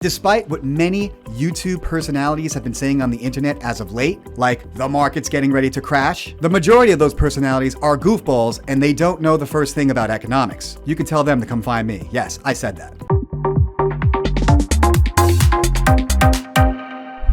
Despite what many YouTube personalities have been saying on the internet as of late, like the market's getting ready to crash, the majority of those personalities are goofballs and they don't know the first thing about economics. You can tell them to come find me. Yes, I said that.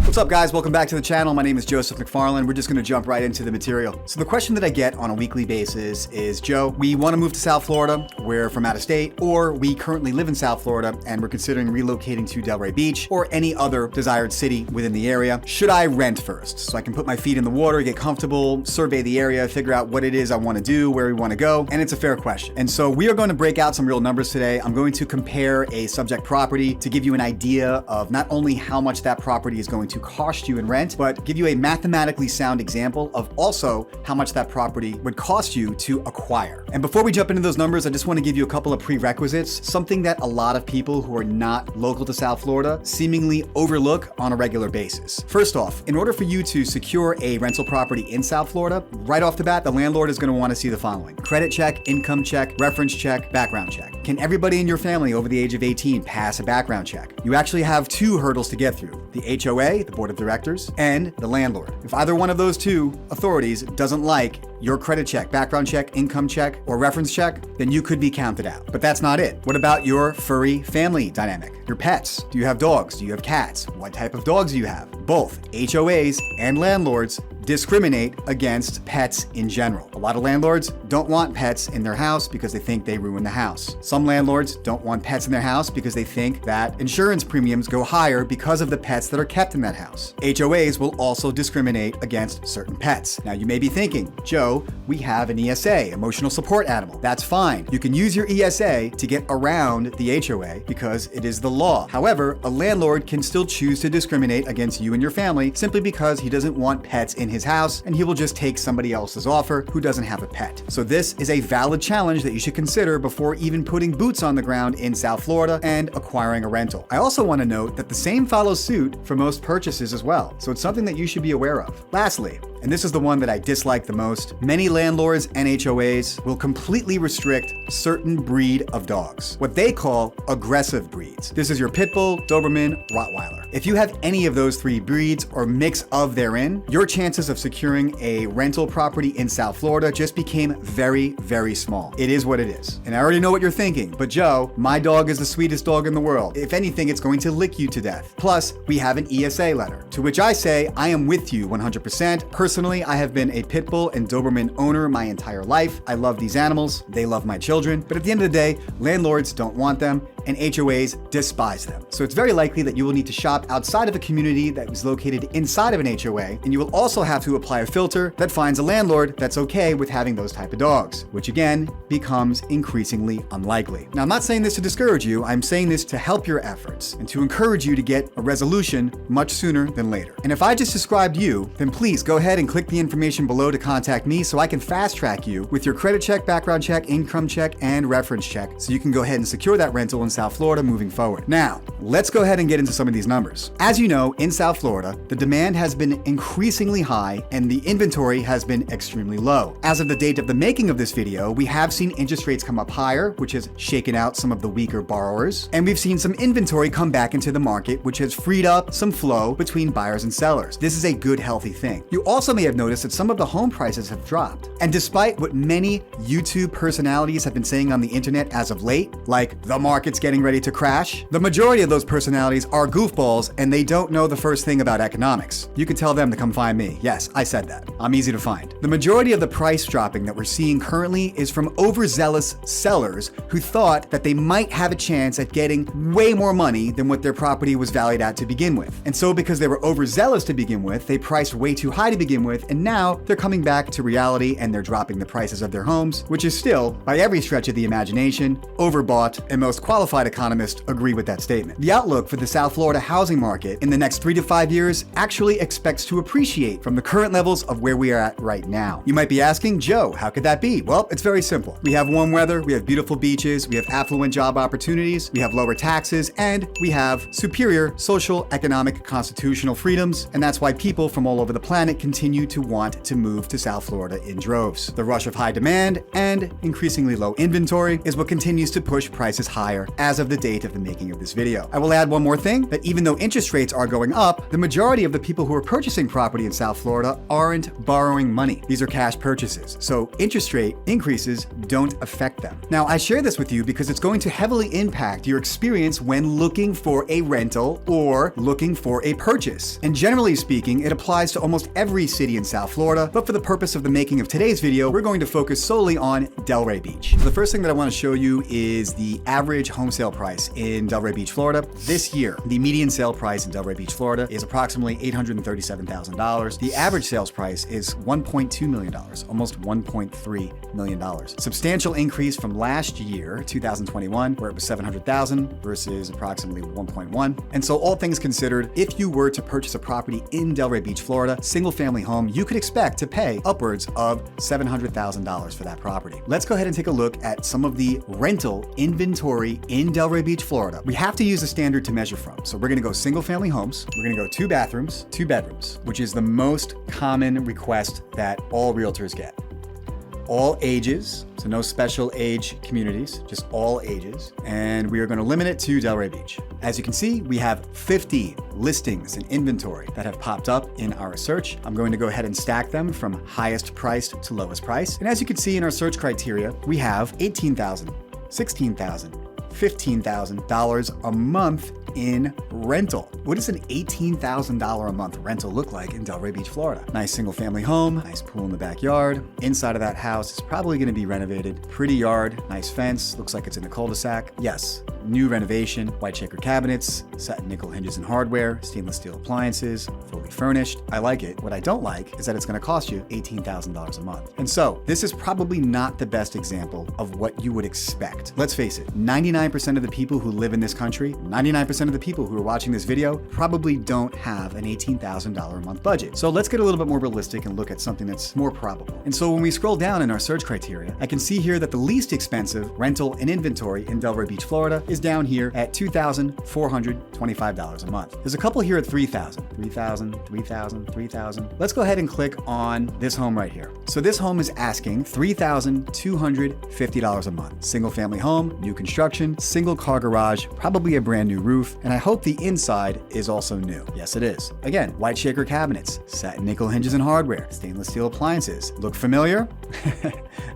What's up, guys? Welcome back to the channel. My name is Joseph McFarlane. We're just going to jump right into the material. So the question that I get on a weekly basis is, Joe, we want to move to South Florida. We're from out of state, or we currently live in South Florida and we're considering relocating to Delray Beach or any other desired city within the area. Should I rent first so I can put my feet in the water, get comfortable, survey the area, figure out what it is I want to do, where we want to go? And it's a fair question. And so we are going to break out some real numbers today. I'm going to compare a subject property to give you an idea of not only how much that property is going to cost you in rent, but give you a mathematically sound example of also how much that property would cost you to acquire. And before we jump into those numbers, I just want to give you a couple of prerequisites, something that a lot of people who are not local to South Florida seemingly overlook on a regular basis. First off, in order for you to secure a rental property in South Florida, right off the bat, the landlord is going to want to see the following: credit check, income check, reference check, background check. Can everybody in your family over the age of 18 pass a background check? You actually have two hurdles to get through: the HOA, the board of directors, and the landlord. If either one of those two authorities doesn't like your credit check, background check, income check, or reference check, then you could be counted out. But that's not it. What about your furry family dynamic? Your pets? Do you have dogs? Do you have cats? What type of dogs do you have? Both HOAs and landlords discriminate against pets in general. A lot of landlords don't want pets in their house because they think they ruin the house. Some landlords don't want pets in their house because they think that insurance premiums go higher because of the pets that are kept in that house. HOAs will also discriminate against certain pets. Now you may be thinking, Joe, we have an ESA, emotional support animal. That's fine. You can use your ESA to get around the HOA because it is the law. However, a landlord can still choose to discriminate against you and your family simply because he doesn't want pets in his house, and he will just take somebody else's offer who doesn't have a pet. So this is a valid challenge that you should consider before even putting boots on the ground in South Florida and acquiring a rental. I also want to note that the same follows suit for most purchases as well, so it's something that you should be aware of. Lastly, and this is the one that I dislike the most, many landlords and HOAs will completely restrict certain breed of dogs, what they call aggressive breeds. This is your Pit Bull, Doberman, Rottweiler. If you have any of those three breeds or mix of therein, your chances of securing a rental property in South Florida just became very, very small. It is what it is. And I already know what you're thinking, but Joe, my dog is the sweetest dog in the world. If anything, it's going to lick you to death. Plus, we have an ESA letter, to which I say I am with you 100%. Personally, I have been a Pit Bull and Doberman owner my entire life. I love these animals. They love my children. But at the end of the day, landlords don't want them and HOAs despise them. So it's very likely that you will need to shop outside of a community that was located inside of an HOA, and you will also have to apply a filter that finds a landlord that's okay with having those type of dogs, which again becomes increasingly unlikely. Now, I'm not saying this to discourage you. I'm saying this to help your efforts and to encourage you to get a resolution much sooner than later. And if I just described you, then please go ahead and click the information below to contact me so I can fast track you with your credit check, background check, income check, and reference check so you can go ahead and secure that rental in South Florida moving forward. Now, let's go ahead and get into some of these numbers. As you know, in South Florida, the demand has been increasingly high and the inventory has been extremely low. As of the date of the making of this video, we have seen interest rates come up higher, which has shaken out some of the weaker borrowers, and we've seen some inventory come back into the market, which has freed up some flow between buyers and sellers. This is a good, healthy thing. You also may have noticed that some of the home prices have dropped. And despite what many YouTube personalities have been saying on the internet as of late, like the market's getting ready to crash, the majority of those personalities are goofballs and they don't know the first thing about economics. You can tell them to come find me. Yes, I said that. I'm easy to find. The majority of the price dropping that we're seeing currently is from overzealous sellers who thought that they might have a chance at getting way more money than what their property was valued at to begin with. And so because they were overzealous to begin with, they priced way too high to begin with, and now they're coming back to reality and they're dropping the prices of their homes, which is still, by every stretch of the imagination, overbought, and most qualified economists agree with that statement. The outlook for the South Florida housing market in the next 3 to 5 years actually expects to appreciate from the current levels of where we are at right now. You might be asking, Joe, how could that be? Well, it's very simple. We have warm weather, we have beautiful beaches, we have affluent job opportunities, we have lower taxes, and we have superior social, economic, constitutional freedoms, and that's why people from all over the planet continue to want to move to South Florida in droves. The rush of high demand and increasingly low inventory is what continues to push prices higher as of the date of the making of this video. I will add one more thing, that even though interest rates are going up, the majority of the people who are purchasing property in South Florida aren't borrowing money. These are cash purchases, so interest rate increases don't affect them. Now, I share this with you because it's going to heavily impact your experience when looking for a rental or looking for a purchase. And generally speaking, it applies to almost every city in South Florida, but for the purpose of the making of today's video, we're going to focus solely on Delray Beach. So the first thing that I want to show you is the average home sale price in Delray Beach, Florida. This year, the median sale price in Delray Beach, Florida is approximately $837,000. The average sales price is $1.2 million, almost $1.3 million. Substantial increase from last year, 2021, where it was $700,000 versus approximately 1.1. And so all things considered, if you were to purchase a property in Delray Beach, Florida, single family home, you could expect to pay upwards of $700,000 for that property. Let's go ahead and take a look at some of the rental inventory in Delray Beach, Florida. We have to use a standard to measure from. So we're gonna go single family homes. We're gonna go 2 bathrooms, 2 bedrooms, which is the most common request that all realtors get. All ages, so no special age communities, just all ages. And we are going to limit it to Delray Beach. As you can see, we have 50 listings and inventory that have popped up in our search. I'm going to go ahead and stack them from highest priced to lowest price. And as you can see in our search criteria, we have $18,000, $16,000, $15,000 a month in rental. What does an $18,000 a month rental look like in Delray Beach, Florida? Nice single family home, nice pool in the backyard. Inside of that house is probably going to be renovated. Pretty yard, nice fence, looks like it's in a cul-de-sac. Yes, new renovation, white shaker cabinets, satin nickel hinges and hardware, stainless steel appliances, fully furnished. I like it. What I don't like is that it's going to cost you $18,000 a month. And so this is probably not the best example of what you would expect. Let's face it, 99% of the people who live in this country, 99% of the people who are watching this video probably don't have an $18,000 a month budget. So let's get a little bit more realistic and look at something that's more probable. And so when we scroll down in our search criteria, I can see here that the least expensive rental and inventory in Delray Beach, Florida is down here at $2,425 a month. There's a couple here at $3,000, $3,000, $3,000, $3,000. Let's go ahead and click on this home right here. So this home is asking $3,250 a month. Single family home, new construction, single car garage, probably a brand new roof, and I hope the inside is also new. Yes, it is. Again, white shaker cabinets, satin nickel hinges and hardware, stainless steel appliances. Look familiar?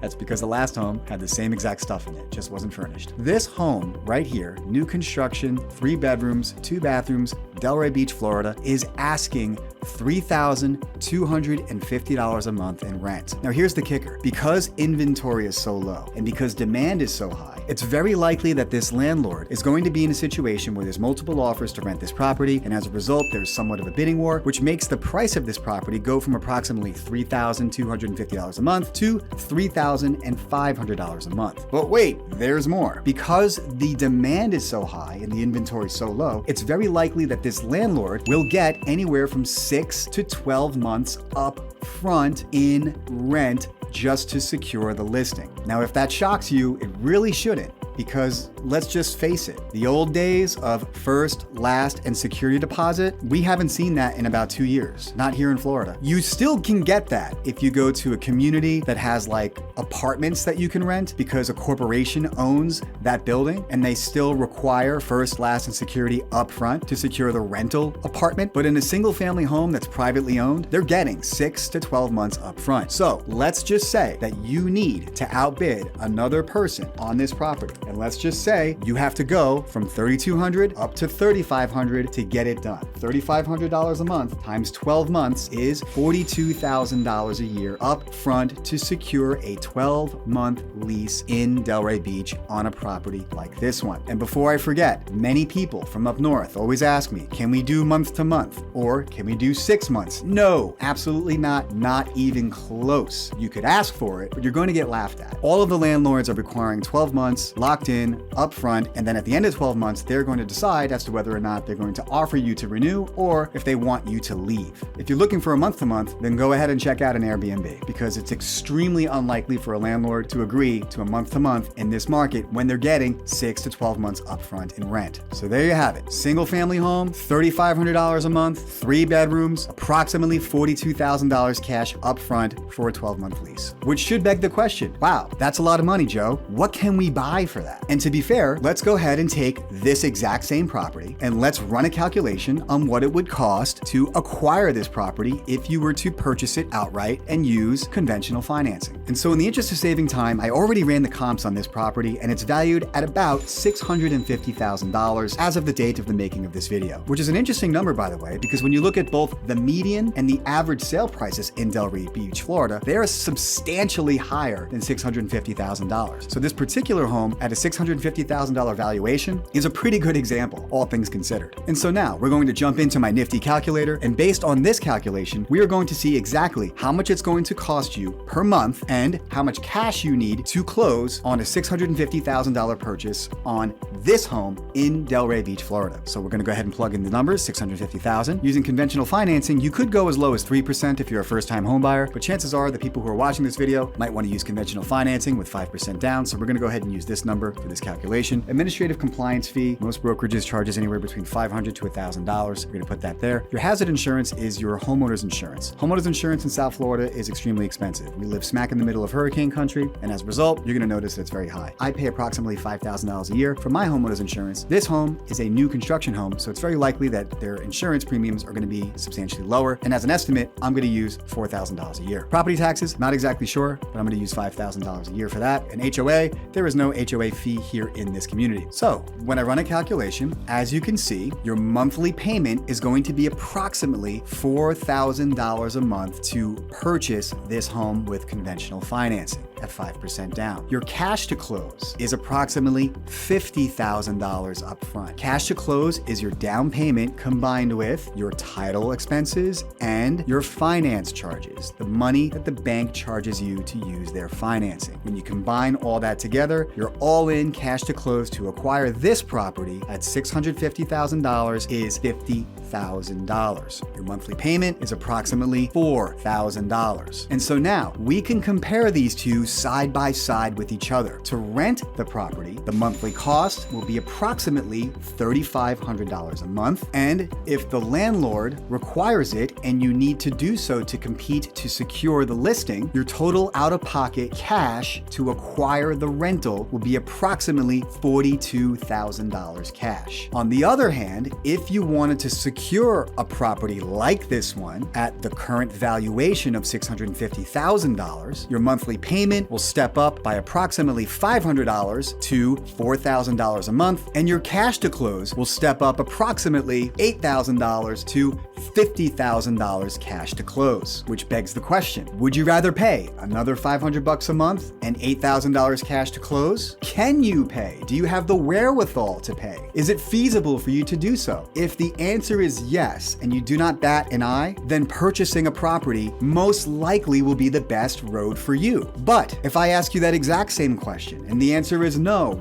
That's because the last home had the same exact stuff in it, just wasn't furnished. This home right here, new construction, 3 bedrooms, 2 bathrooms, Delray Beach, Florida, is asking $3,250 a month in rent. Now here's the kicker. Because inventory is so low and because demand is so high, it's very likely that this landlord is going to be in a situation where there's multiple offers to rent this property, and as a result, there's somewhat of a bidding war, which makes the price of this property go from approximately $3,250 a month to $3,500 a month. But wait, there's more. Because the demand is so high and the inventory is so low, it's very likely that this landlord will get anywhere from 6 to 12 months up front in rent just to secure the listing. Now, if that shocks you, it really shouldn't, because let's just face it, the old days of first, last, and security deposit, we haven't seen that in about 2 years, not here in Florida. You still can get that if you go to a community that has like apartments that you can rent because a corporation owns that building and they still require first, last, and security up front to secure the rental apartment. But in a single family home that's privately owned, they're getting 6 to 12 months up front. So let's just say that you need to outbid another person on this property. And let's just say you have to go from $3,200 up to $3,500 to get it done. $3,500 a month times 12 months is $42,000 a year up front to secure a 12-month lease in Delray Beach on a property like this one. And before I forget, many people from up north always ask me, can we do month to month? Or can we do 6 months? No, absolutely not. Not even close. You could ask for it, but you're going to get laughed at. All of the landlords are requiring 12 months locked in, up front, and then at the end of 12 months, they're going to decide as to whether or not they're going to offer you to renew renew or if they want you to leave. If you're looking for a month-to-month, then go ahead and check out an Airbnb because it's extremely unlikely for a landlord to agree to a month-to-month in this market when they're getting 6 to 12 months upfront in rent. So there you have it. Single family home, $3,500 a month, 3 bedrooms, approximately $42,000 cash upfront for a 12-month lease. Which should beg the question, wow, that's a lot of money, Joe. What can we buy for that? And to be fair, let's go ahead and take this exact same property and let's run a calculation on what it would cost to acquire this property if you were to purchase it outright and use conventional financing. And so in the interest of saving time, I already ran the comps on this property and it's valued at about $650,000 as of the date of the making of this video, which is an interesting number, by the way, because when you look at both the median and the average sale prices in Delray Beach, Florida, they are substantially higher than $650,000. So this particular home at a $650,000 valuation is a pretty good example, all things considered. And so now we're going to jump into my nifty calculator, and based on this calculation, we are going to see exactly how much it's going to cost you per month and how much cash you need to close on a $650,000 purchase on this home in Delray Beach, Florida. So we're going to go ahead and plug in the numbers, $650,000. Using conventional financing, you could go as low as 3% if you're a first-time home buyer, but chances are the people who are watching this video might want to use conventional financing with 5% down. So we're going to go ahead and use this number for this calculation. Administrative compliance fee, most brokerages charges anywhere between $500 to $1,000. We're going to put that there. Your hazard insurance is your homeowner's insurance. Homeowner's insurance in South Florida is extremely expensive. We live smack in the middle of hurricane country, and as a result, you're going to notice that it's very high. I pay approximately $5,000 a year for my homeowner's insurance. This home is a new construction home, so it's very likely that their insurance premiums are going to be substantially lower. And as an estimate, I'm going to use $4,000 a year. Property taxes, not exactly sure, but I'm going to use $5,000 a year for that. And HOA, there is no HOA fee here in this community. So when I run a calculation, as you can see, your monthly payment is going to be approximately $4,000 a month to purchase this home with conventional financing at 5% down. Your cash to close is approximately $50,000 up front. Cash to close is your down payment combined with your title expenses and your finance charges, the money that the bank charges you to use their financing. When you combine all that together, your all-in cash to close to acquire this property at $650,000 is $50,000. Your monthly payment is approximately $4,000. And so now we can compare these two side by side with each other. To rent the property, the monthly cost will be approximately $3,500 a month. And if the landlord requires it and you need to do so to compete to secure the listing, your total out-of-pocket cash to acquire the rental will be approximately $42,000 cash. On the other hand, if you wanted to secure a property like this one at the current valuation of $650,000, your monthly payment will step up by approximately $500 to $4,000 a month, and your cash to close will step up approximately $8,000 to $50,000 cash to close, which begs the question, would you rather pay another $500 a month and $8,000 cash to close? Can you pay? Do you have the wherewithal to pay? Is it feasible for you to do so? If the answer is yes, and you do not bat an eye, then purchasing a property most likely will be the best road for you. But if I ask you that exact same question, and the answer is no,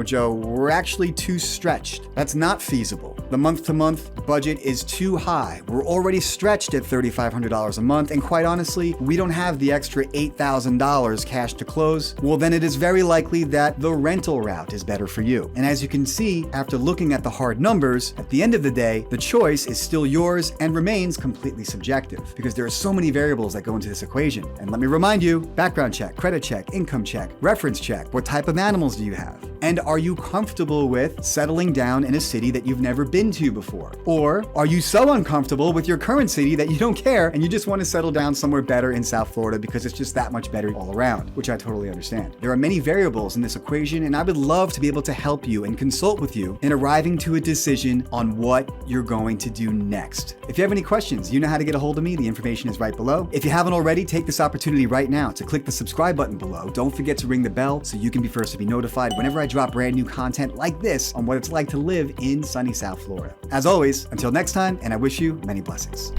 Joe, we're actually too stretched. That's not feasible. The month-to-month budget is too high. We're already stretched at $3,500 a month, and quite honestly, we don't have the extra $8,000 cash to close. Well, then it is very likely that the rental route is better for you. And as you can see, after looking at the hard numbers, at the end of the day, the choice is still yours and remains completely subjective because there are so many variables that go into this equation. And let me remind you, background check, credit check, income check, reference check, what type of animals do you have? And are you comfortable with settling down in a city that you've never been to before? Or are you so uncomfortable with your current city that you don't care and you just want to settle down somewhere better in South Florida because it's just that much better all around, which I totally understand. There are many variables in this equation, and I would love to be able to help you and consult with you in arriving to a decision on what you're going to do next. If you have any questions, you know how to get a hold of me. The information is right below. If you haven't already, take this opportunity right now to click the subscribe button below. Don't forget to ring the bell so you can be first to be notified whenever I drop brand new content like this on what it's like to live in sunny South Florida. As always, until next time, and I wish you many blessings.